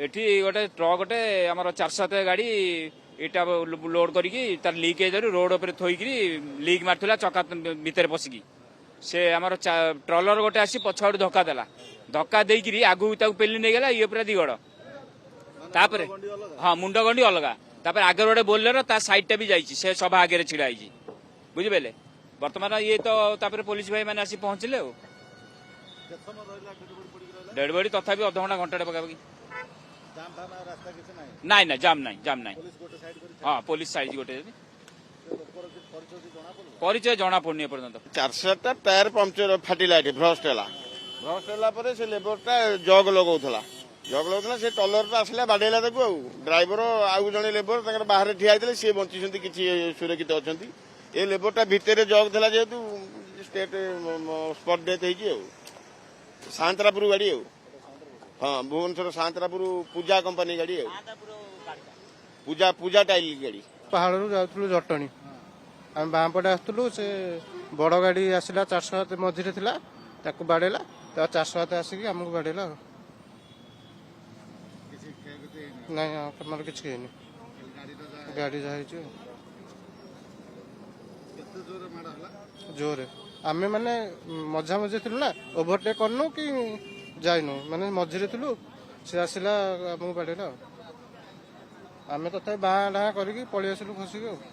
ଏଠି ଗୋଟେ ଟ୍ରକ୍ ଗୋଟେ ଆମର 4-7 ଗାଡି ଇଟା ଲୋଡ କରିକି ତାର ଲିକ୍ ହେଇଯାରୁ ରୋଡ ଉପରେ ଥୋଇକିରି ଲିକ୍ ମାରୁଥିଲା ଚକା ଭିତରେ ପଶିକି ସେ ଆମର ଟ୍ରଲର ଗୋଟେ ଆସି ପଛଆଡୁ ଧକ୍କା ଦେଲା ଧକ୍କା ଦେଇକିରି ଆଗକୁ ତାକୁ ପେଲି ନେଇଗଲା ଇଏ ପୁରା ଦିଗଡ଼ ତାପରେ ହଁ ମୁଣ୍ଡ ଗଣ୍ଡି ଅଲଗା ତାପରେ ଆଗରେ ଗୋଟେ ବୋଲେର ତା ସାଇଡ ଟା ବି ଯାଇଛି ସେ ସଭା ଆଗରେ ଛିଡା ହେଇଛି ବୁଝିପାରିଲେ ବର୍ତ୍ତମାନ ଇଏ ତ ତାପରେ ପୋଲିସ ଭାଇ ମାନେ ଆସି ପହଞ୍ଚିଲେ ଆଉ ଡେଡ ବଡି ତଥାପି ଅଧଘଣ୍ଟା ଘଣ୍ଟାଟେ ପାଖାପାଖି ନାଇଁ ନାଇଁ ଜାମ୍ ନାଇଁ ହଁ ପୋଲିସ ସାଇଜ ଗୋଟେ ପରିଚୟ ଜଣା ପଡୁନି ଏପର୍ଯ୍ୟନ୍ତ 4-7ଟା ଟାୟାର ପମ୍ପଚର ଫାଟିଲା ଏଠି ଭ୍ରଷ୍ଟ ହେଲା ପରେ ସେ ଲେବରଟା ଜଗ ଲଗାଉଥିଲା ସେ ଟଲରଟା ଆସିଲା ବାଡେଇଲା ତାକୁ ଆଉ ଡ୍ରାଇଭର ଆଉ ଜଣେ ଲେବର ତାଙ୍କର ବାହାରେ ଠିଆ ହେଇଥିଲେ ସିଏ ବଞ୍ଚିଛନ୍ତି କିଛି ସୁରକ୍ଷିତ ଅଛନ୍ତି ଏ ଲେବରଟା ଭିତରେ ଜଗ ଥିଲା ଯେହେତୁ ସ୍ପଟ ଡେଥ୍ ହେଇଛି ଆଉ ସାନ୍ତରାପୁର ଗାଡି ଆଉ ହଁ ଭୁବନେଶ୍ୱର ସାନ୍ତରାପୁର ପୂଜା କମ୍ପାନୀ ଗାଡି ଆଉ ପୂଜା ଟାଇଲ ଗାଡି ପାହାଡରୁ ଯାଉଥିଲୁ ଜଟଣୀ ଆମେ ବାଁ ପଟେ ଆସୁଥିଲୁ ସେ ବଡ ଗାଡି ଆସିଲା 407 ମଝିରେ ଥିଲା ତାକୁ ବାଡେଇଲା ତା 407 ଆସିକି ଆମକୁ ବାଡେଇଲା ନାଇଁ ଆମର କିଛି ହେଇନି ଗାଡି ଯାହା ହେଇଛି ଜୋରେ ଆମେ ମାନେ ମଝାମଝି ଥିଲୁ ନା ଓଭରଟେକ୍ କରିନୁ କି ଯାଇନୁ ମାନେ ମଝିରେ ଥିଲୁ ସେ ଆସିଲା ଆମକୁ ବାଡେଇଲା ଆମେ ତଥାପି ବାଁ ଡାଁ କରିକି ପଳେଇ ଆସିଲୁ ଖସିକି ଆଉ